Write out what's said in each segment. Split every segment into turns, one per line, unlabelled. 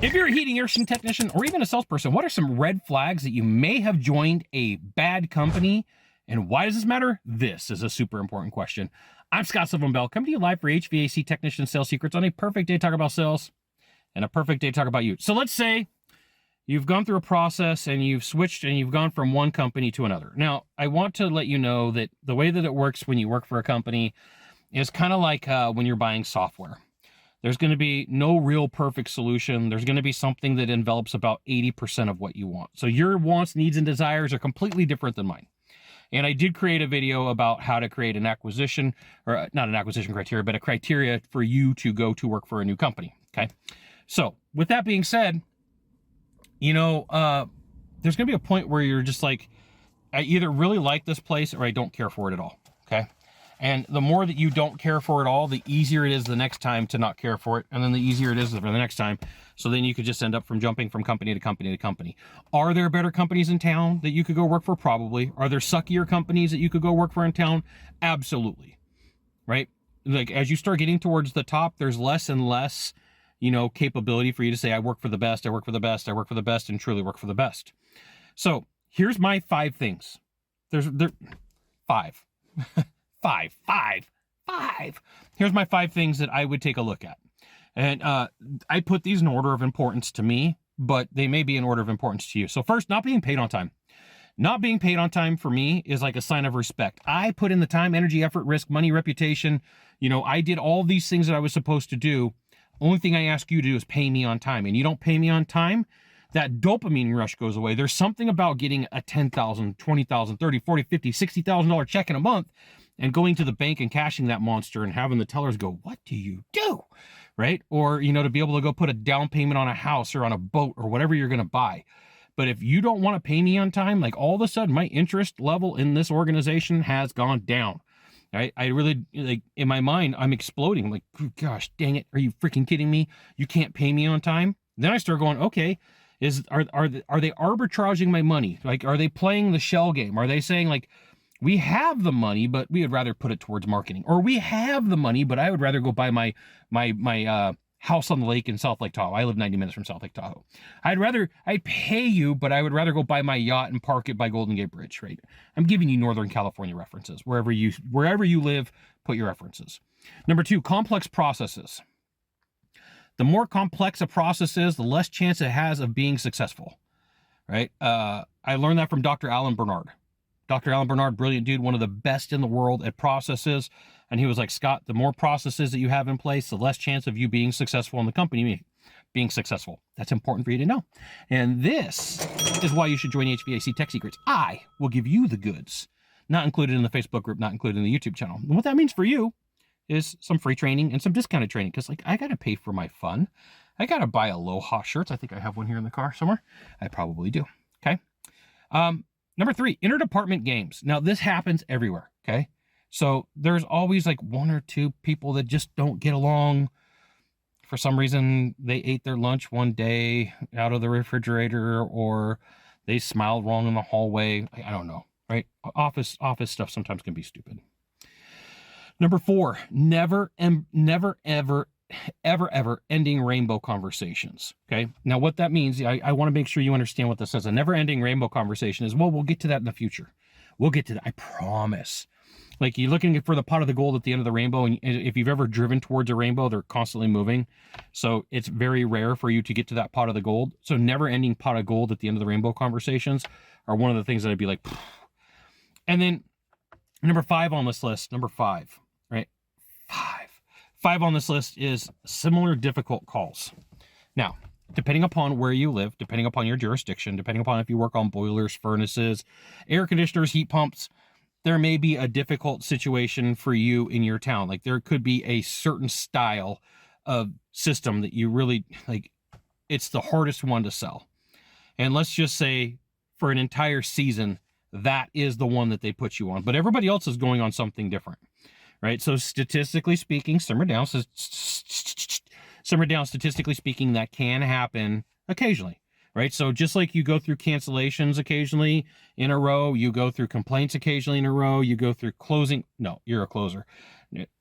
If you're a heating air conditioning technician or even a salesperson, what are some red flags that you may have joined a bad company? And why does this matter? This is a super important question. I'm Scott Silverman Bell, coming to you live for HVAC Technician Sales Secrets on a perfect day to talk about sales and a perfect day to talk about you. So let's say you've gone through a process and you've switched and you've gone from one company to another. Now, I want to let you know that the way that it works when you work for a company is kind of like when you're buying software. There's going to be no real perfect solution. There's going to be something that envelops about 80% of what you want. So your wants, needs, and desires are completely different than mine. And I did create a video about how to create an acquisition, or not an acquisition criteria, but a criteria for you to go to work for a new company. Okay. So with that being said, there's going to be a point where you're just like, I either really like this place or I don't care for it at all. Okay. And the more that you don't care for it all, the easier it is the next time to not care for it. And then the easier it is for the next time. So then you could just end up from jumping from company to company to company. Are there better companies in town that you could go work for? Probably. Are there suckier companies that you could go work for in town? Absolutely. Right? Like as you start getting towards the top, there's less and less, capability for you to say, I work for the best, I work for the best, I work for the best, and truly work for the best. So here's my 5 things. There's 5. Five. Here's my 5 things that I would take a look at. And I put these in order of importance to me, but they may be in order of importance to you. So first, not being paid on time. Not being paid on time for me is like a sign of respect. I put in the time, energy, effort, risk, money, reputation. I did all these things that I was supposed to do. Only thing I ask you to do is pay me on time. And you don't pay me on time, that dopamine rush goes away. There's something about getting a $10,000, $20,000, $30,000, $40,000, $50,000, $60,000 check in a month and going to the bank and cashing that monster and having the tellers go, what do you do? Right? Or, to be able to go put a down payment on a house or on a boat or whatever you're going to buy. But if you don't want to pay me on time, like all of a sudden my interest level in this organization has gone down. Right? I really, like in my mind, I'm exploding. Like, gosh, dang it. Are you freaking kidding me? You can't pay me on time. Then I start going, okay, are they arbitraging my money? Like, are they playing the shell game? Are they saying like, we have the money, but we would rather put it towards marketing, or we have the money, but I would rather go buy my house on the lake in South Lake Tahoe. I live 90 minutes from South Lake Tahoe. I'd pay you, but I would rather go buy my yacht and park it by Golden Gate Bridge, right? I'm giving you Northern California references. Wherever you live, put your references. Number 2, complex processes. The more complex a process is, the less chance it has of being successful, right? I learned that from Dr. Alan Bernard. Dr. Alan Bernard, brilliant dude, one of the best in the world at processes. And he was like, Scott, the more processes that you have in place, the less chance of you being successful in the company being successful. That's important for you to know. And this is why you should join HVAC Tech Secrets. I will give you the goods, not included in the Facebook group, not included in the YouTube channel. And what that means for you is some free training and some discounted training. Because I got to pay for my fun. I got to buy Aloha shirts. I think I have one here in the car somewhere. I probably do. Okay. Number 3, interdepartment games. Now, this happens everywhere, okay? So there's always like 1 or 2 people that just don't get along. For some reason, they ate their lunch one day out of the refrigerator, or they smiled wrong in the hallway. I don't know, right? Office stuff sometimes can be stupid. Number 4, never, ever ending rainbow conversations. Okay. Now what that means, I want to make sure you understand what this is. A never ending rainbow conversation is, well, we'll get to that in the future. We'll get to that. I promise. Like you're looking for the pot of the gold at the end of the rainbow. And if you've ever driven towards a rainbow, they're constantly moving. So it's very rare for you to get to that pot of the gold. So never ending pot of gold at the end of the rainbow conversations are one of the things that I'd be like, pfft. And then number 5 on this list, number 5, right? 5 on this list is similar difficult calls. Now, depending upon where you live, depending upon your jurisdiction, depending upon if you work on boilers, furnaces, air conditioners, heat pumps, there may be a difficult situation for you in your town. Like there could be a certain style of system that you really like. It's the hardest one to sell. And let's just say for an entire season, that is the one that they put you on. But everybody else is going on something different. Right. So statistically speaking, simmer down, statistically speaking, that can happen occasionally. Right. So just like you go through cancellations occasionally in a row, you go through complaints occasionally in a row, you go through closing. No, you're a closer,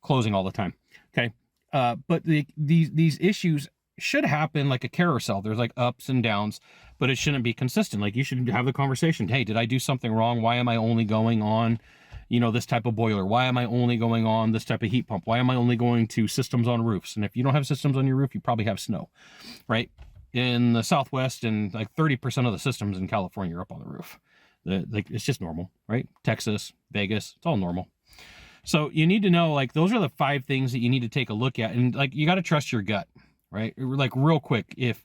closing all the time. Okay. But these issues should happen like a carousel. There's like ups and downs, but it shouldn't be consistent. Like you should have the conversation. Hey, did I do something wrong? Why am I only going on, this type of boiler? Why am I only going on this type of heat pump? Why am I only going to systems on roofs? And if you don't have systems on your roof, you probably have snow, right? In the Southwest, and like 30% of the systems in California are up on the roof. It's just normal, right? Texas, Vegas, it's all normal. So you need to know, like, those are the 5 things that you need to take a look at. And like, you got to trust your gut, right? Like real quick, if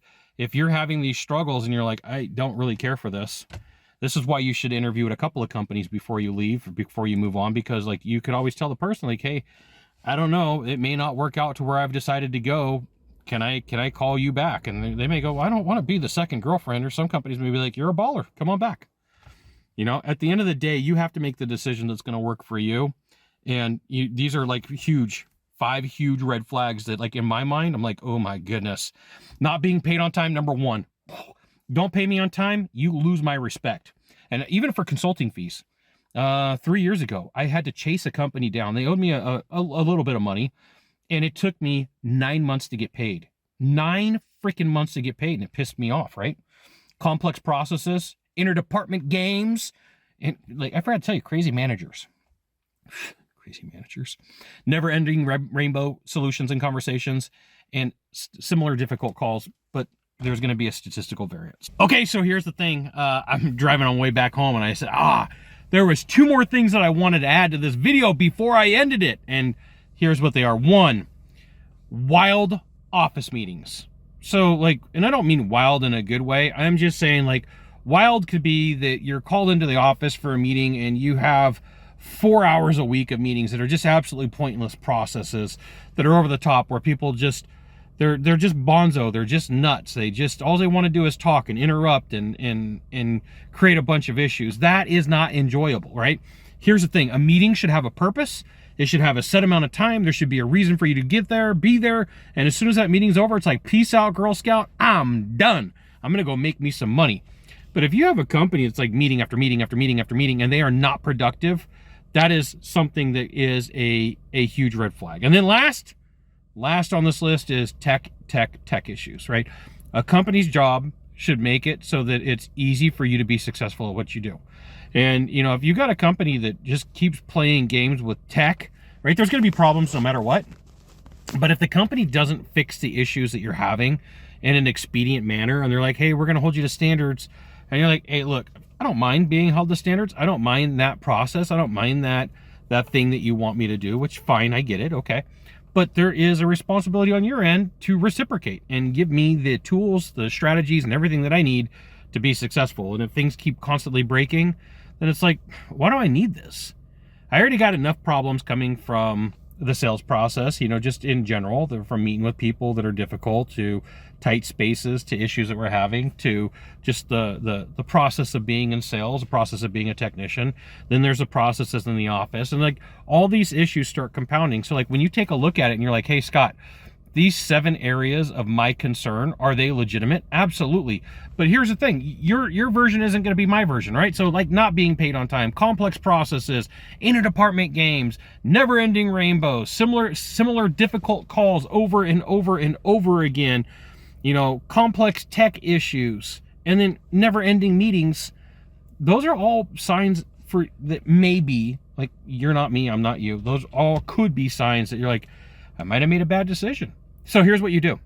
you're having these struggles and you're like, I don't really care for this, this is why you should interview at a couple of companies before you leave, or before you move on, because like you could always tell the person like, hey, I don't know, it may not work out to where I've decided to go. Can I call you back? And they may go, well, I don't want to be the second girlfriend. Or some companies may be like, you're a baller, come on back. At the end of the day, you have to make the decision that's going to work for you. And these are like 5 huge red flags that, like, in my mind, I'm like, oh my goodness. Not being paid on time, number 1. Don't pay me on time, you lose my respect. And even for consulting fees, 3 years ago, I had to chase a company down. They owed me a little bit of money. And it took me 9 months to get paid. 9 freaking months to get paid. And it pissed me off, right? Complex processes, interdepartment games. And like, I forgot to tell you, crazy managers. Crazy managers. Never-ending rainbow solutions and conversations. And similar difficult calls. But there's going to be a statistical variance. Okay, so here's the thing. I'm driving on the way back home. And I said, there was 2 more things that I wanted to add to this video before I ended it. And here's what they are. 1, wild office meetings. So like, and I don't mean wild in a good way. I'm just saying like wild could be that you're called into the office for a meeting and you have 4 hours a week of meetings that are just absolutely pointless processes that are over the top, where people just, they're just bonzo. They're just nuts. All they want to do is talk and interrupt and create a bunch of issues. That is not enjoyable, right? Here's the thing. A meeting should have a purpose. It should have a set amount of time. There should be a reason for you to get there, be there. And as soon as that meeting's over, it's like, peace out, Girl Scout. I'm done. I'm going to go make me some money. But if you have a company that's like meeting after meeting after meeting after meeting, and they are not productive, that is something that is a huge red flag. And then last on this list is tech issues, right? A company's job should make it so that it's easy for you to be successful at what you do. And, if you got a company that just keeps playing games with tech, right, there's going to be problems no matter what. But if the company doesn't fix the issues that you're having in an expedient manner, and they're like, hey, we're going to hold you to standards, and you're like, hey, look, I don't mind being held to standards. I don't mind that process. I don't mind that thing that you want me to do, which, fine, I get it, okay. But there is a responsibility on your end to reciprocate and give me the tools, the strategies, and everything that I need to be successful. And if things keep constantly breaking, then it's like, why do I need this? I already got enough problems coming from the sales process, just in general, from meeting with people that are difficult, to tight spaces, to issues that we're having, to just the process of being in sales, the process of being a technician. Then there's the processes in the office, and like all these issues start compounding. So like when you take a look at it and you're like, hey, Scott, these 7 areas of my concern, are they legitimate? Absolutely. But here's the thing, your version isn't going to be my version, right? So like not being paid on time, complex processes, interdepartment games, never-ending rainbows, similar difficult calls over and over and over again, complex tech issues, and then never-ending meetings. Those are all signs for that maybe, like, you're not me, I'm not you. Those all could be signs that you're like, I might have made a bad decision. So here's what you do.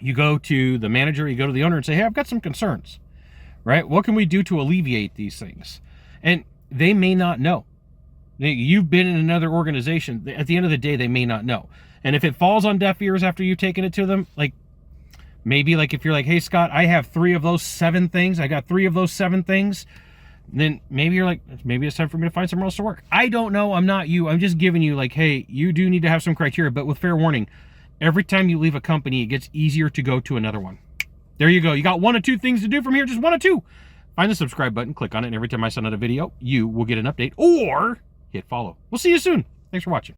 You go to the manager, you go to the owner and say, hey, I've got some concerns, right? What can we do to alleviate these things? And they may not know. You've been in another organization. At the end of the day, they may not know. And if it falls on deaf ears after you've taken it to them, like maybe like if you're like, hey, Scott, I have 3 of those 7 things. I got 3 of those 7 things. Then maybe you're like, maybe it's time for me to find somewhere else to work. I don't know. I'm not you. I'm just giving you like, hey, you do need to have some criteria, but with fair warning, every time you leave a company, it gets easier to go to another one. There you go. You got 1 or 2 things to do from here, just 1 or 2. Find the subscribe button, click on it, and every time I send out a video, you will get an update, or hit follow. We'll see you soon. Thanks for watching.